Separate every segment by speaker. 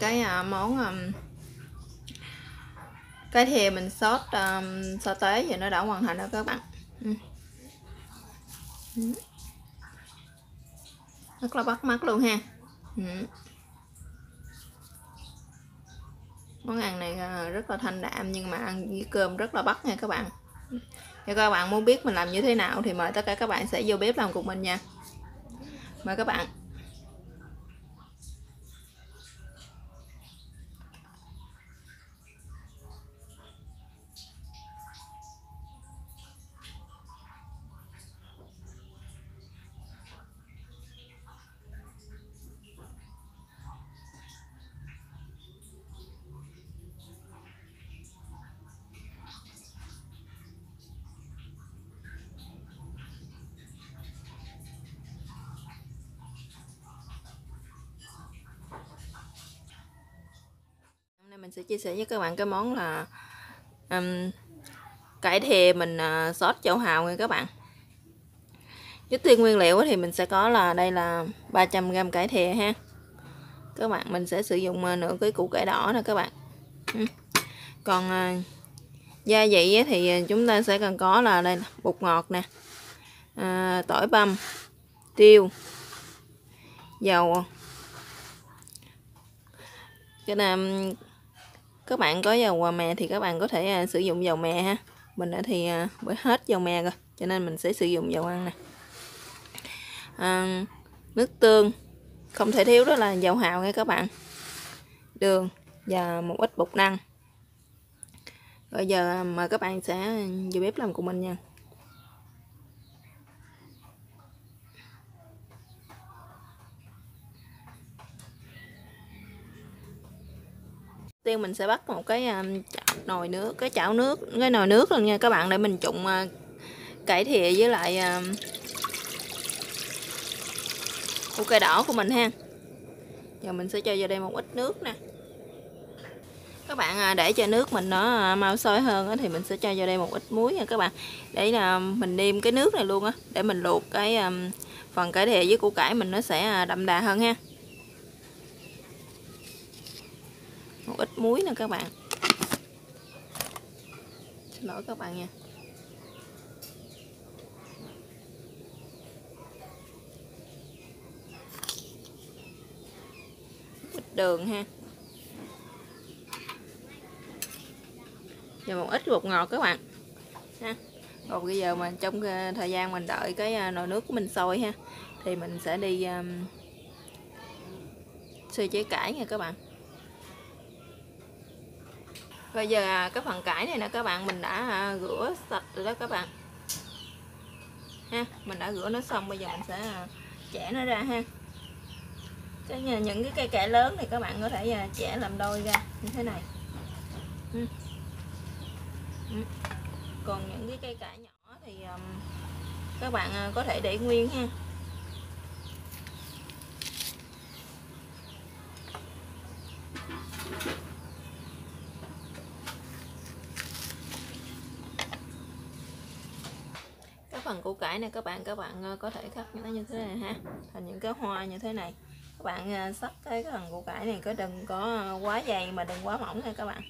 Speaker 1: cái món cái thìa mình sốt sa tế giờ nó đã hoàn thành rồi các bạn. Rất là bắt mắt luôn ha. Món ăn này rất là thanh đạm nhưng mà ăn với cơm rất là bắt nha các bạn. Nếu các bạn muốn biết mình làm như thế nào thì mời tất cả các bạn sẽ vô bếp làm cùng mình nha. Mời các bạn. Hôm nay mình sẽ chia sẻ với các bạn cái món là cải thìa mình sốt chảo hàu nha các bạn. Trước tiên nguyên liệu thì mình sẽ có là đây là 300g cải thìa ha. Các bạn mình sẽ sử dụng nửa ký củ cải đỏ nè các bạn. Còn gia vị thì chúng ta sẽ cần có là đây là bột ngọt nè, tỏi băm, tiêu, dầu. Cái là các bạn có dầu mè thì các bạn có thể sử dụng dầu mè ha. Mình đã thì bởi hết dầu mè rồi cho nên mình sẽ sử dụng dầu ăn nè. Nước tương, không thể thiếu đó là dầu hào nha các bạn, đường và một ít bột năng. Rồi giờ mời các bạn sẽ vô bếp làm cùng mình nha. Tiên mình sẽ bắt một cái nồi nước, cái nồi nước lên nha các bạn, để mình trụng cải thìa với lại củ cải đỏ của mình ha. Giờ mình sẽ cho vào đây một ít nước nè. Các bạn để cho nước mình nó mau sôi hơn thì mình sẽ cho vào đây một ít muối nha các bạn, để là mình nêm cái nước này luôn á, để mình luộc cái phần cải thìa với củ cải mình nó sẽ đậm đà hơn ha. Một ít muối nè các bạn. Xin lỗi các bạn nha. Ít đường ha. Và một ít bột ngọt các bạn ha. Rồi bây giờ mà trong thời gian mình đợi cái nồi nước của mình sôi ha, thì mình sẽ đi sơ chế cải nha các bạn. Bây giờ cái phần cải này nè các bạn, mình đã rửa sạch rồi đó các bạn ha. Mình đã rửa nó xong, bây giờ mình sẽ chẻ nó ra ha. Những cái cây cải lớn thì các bạn có thể chẻ làm đôi ra như thế này. Còn những cái cây cải nhỏ thì các bạn có thể để nguyên ha. Cái phần củ cải này các bạn có thể cắt nó như thế này ha, thành những cái hoa như thế này. Các bạn xắt cái phần củ cải này đừng có quá dày mà đừng quá mỏng nha các bạn.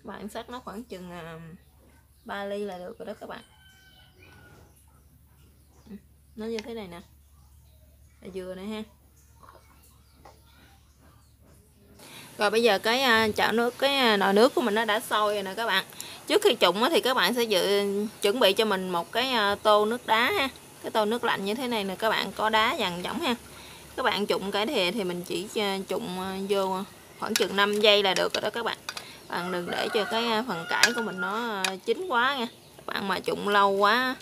Speaker 1: Bạn xắt nó khoảng chừng 3 ly là được rồi đó các bạn. Nó như thế này nè, là dừa này ha. Rồi bây giờ cái chảo nước, cái nồi nước của mình nó đã sôi rồi nè các bạn. Trước khi trụng thì các bạn sẽ chuẩn bị cho mình một cái tô nước đá ha. Cái tô nước lạnh như thế này nè các bạn, có đá dằn giống ha. Các bạn trụng cải thìa thì mình chỉ trụng vô khoảng chừng 5 giây là được rồi đó các bạn. Bạn đừng để cho cái phần cải của mình nó chín quá nha. Các bạn mà trụng lâu quá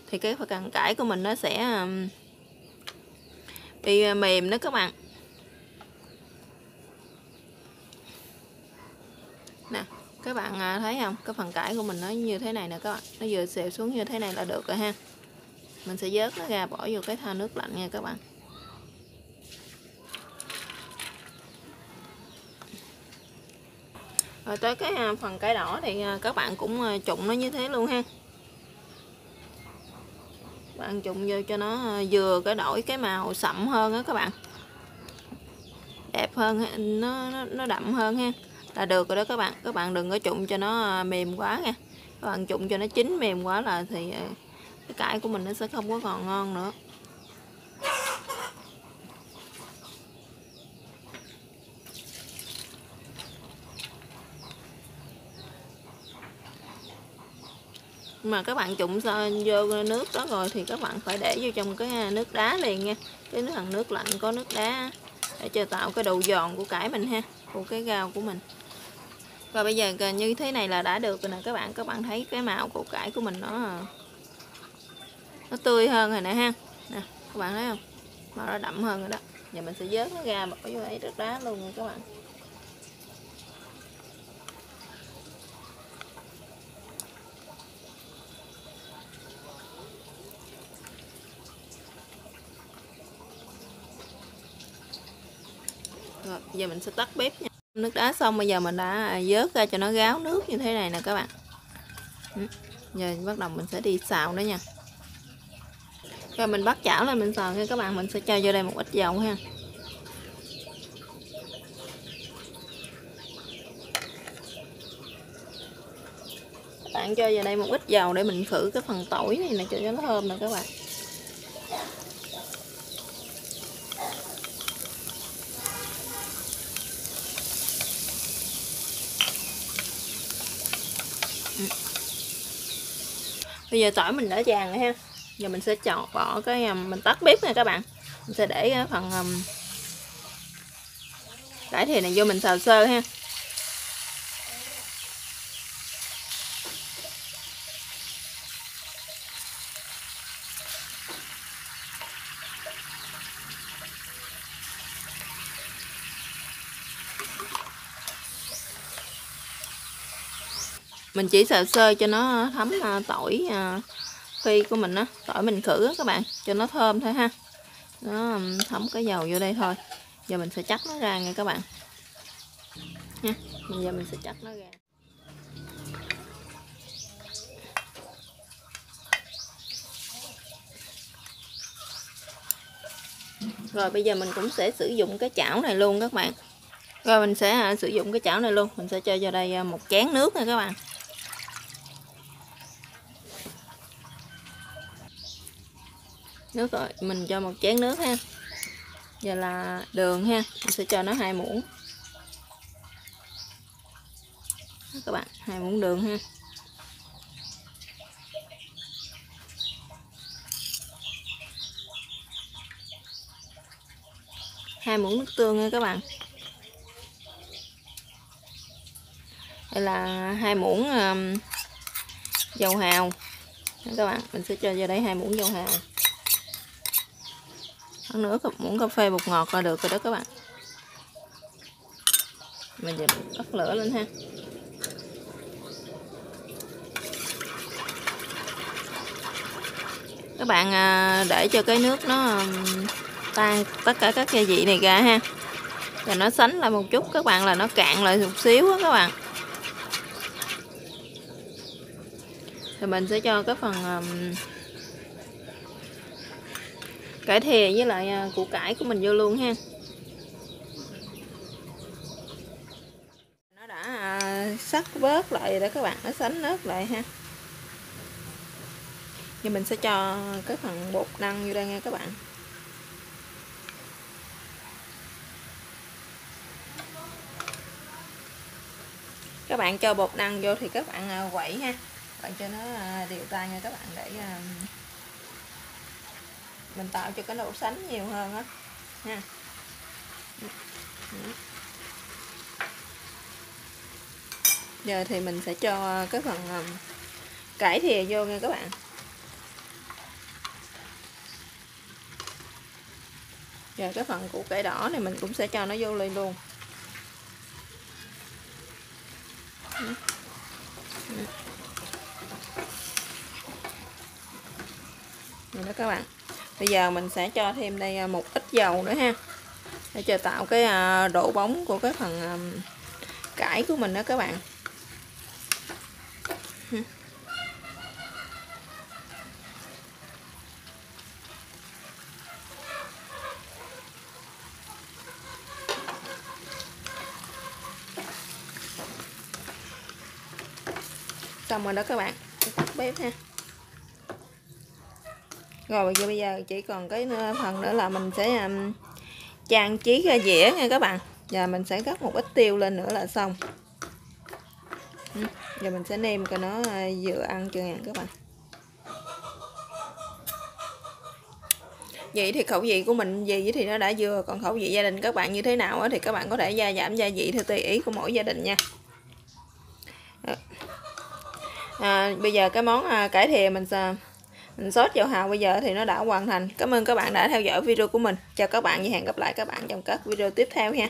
Speaker 1: thì cái phần cải của mình nó sẽ bị mềm đó các bạn. Nè, các bạn thấy không? Cái phần cải của mình nó như thế này nè các bạn. Nó vừa xèo xuống như thế này là được rồi ha. Mình sẽ vớt nó ra, bỏ vô cái thau nước lạnh nha các bạn. Rồi tới cái phần cải đỏ thì các bạn cũng trụng nó như thế luôn ha. Bạn trụng vô cho nó vừa cái đổi cái màu sậm hơn á các bạn, đẹp hơn, nó đậm hơn ha, là được rồi đó các bạn. Các bạn đừng có trụng cho nó mềm quá nha. Các bạn trụng cho nó chín mềm quá là thì cái cải của mình nó sẽ không có còn ngon nữa. Mà các bạn trụng vô nước đó rồi thì các bạn phải để vô trong cái nước đá liền nha, cái thằng nước lạnh có nước đá, để cho tạo cái độ giòn của cải mình ha, của cái rau của mình. Và bây giờ như thế này là đã được rồi nè các bạn. Các bạn thấy cái màu của cải của mình nó tươi hơn rồi nè ha. Nè, các bạn thấy không? Màu nó đậm hơn rồi đó. Giờ mình sẽ vớt nó ra bỏ vô ấy nước đá luôn nha các bạn. Rồi, giờ mình sẽ tắt bếp nha. Nước đá xong bây giờ mình đã vớt ra cho nó ráo nước như thế này nè các bạn. Giờ bắt đầu mình sẽ đi xào nữa nha. Rồi mình bắt chảo lên mình xào nha các bạn. Mình sẽ cho vô đây một ít dầu ha. Các bạn cho vào đây một ít dầu để mình khử cái phần tỏi này nè cho nó thơm nè các bạn. Bây giờ tỏi mình đã vàng rồi ha. Giờ mình sẽ bỏ cái mình tắt bếp nha các bạn. Mình sẽ để cái phần cải thìa này vô mình xào sơ ha. Mình chỉ xào sơ cho nó thấm tỏi phi của mình á, tỏi mình khử á các bạn, cho nó thơm thôi ha. Nó thấm cái dầu vô đây thôi. Giờ mình sẽ chắc nó ra nha các bạn. Nha, bây giờ mình sẽ chắc nó ra. Rồi bây giờ mình cũng sẽ sử dụng cái chảo này luôn các bạn. Rồi mình sẽ sử dụng cái chảo này luôn. Mình sẽ cho vào đây một chén nước nha các bạn. Nước rồi, mình cho một chén nước ha. Giờ là đường ha, mình sẽ cho nó 2 muỗng. Đó, các bạn, 2 muỗng đường ha. Hai muỗng nước tương nha các bạn. Đây là 2 muỗng dầu hào. Đó, các bạn, mình sẽ cho vào đây 2 muỗng dầu hào. Hơn nữa muỗng cà phê bột ngọt là được rồi đó các bạn. Mình giờ tắt lửa lên ha. Các bạn để cho cái nước nó tan tất cả các gia vị này ra ha. Rồi nó sánh lại một chút các bạn, là nó cạn lại một xíu đó các bạn. Thì mình sẽ cho cái phần cải thìa với lại củ cải của mình vô luôn ha. Nó đã sắc bớt lại rồi đó các bạn, nó sánh nước lại ha. Giờ mình sẽ cho cái phần bột năng vô đây nha các bạn. Các bạn cho bột năng vô thì các bạn quậy ha, bạn cho nó đều tay nha các bạn, để mình tạo cho cái độ sánh nhiều hơn á ha. Giờ thì mình sẽ cho cái phần cải thìa vô nha các bạn. Giờ cái phần củ cải đỏ này mình cũng sẽ cho nó vô lên luôn. Rồi đó các bạn. Bây giờ mình sẽ cho thêm đây một ít dầu nữa ha, để cho tạo cái độ bóng của cái phần cải của mình đó các bạn. Xong rồi đó các bạn, tắt bếp ha. Rồi bây giờ chỉ còn cái phần nữa là mình sẽ trang trí cái dĩa nha các bạn. Và mình sẽ gấp một ít tiêu lên nữa là xong. Giờ mình sẽ nêm coi nó vừa ăn chưa nha các bạn. Vậy thì khẩu vị của mình gì thì nó đã vừa, còn khẩu vị gia đình các bạn như thế nào thì các bạn có thể gia giảm gia vị theo tùy ý của mỗi gia đình nha. Bây giờ cái món cải thìa mình sốt dầu hào bây giờ thì nó đã hoàn thành. Cảm ơn các bạn đã theo dõi video của mình. Chào các bạn và hẹn gặp lại các bạn trong các video tiếp theo ha.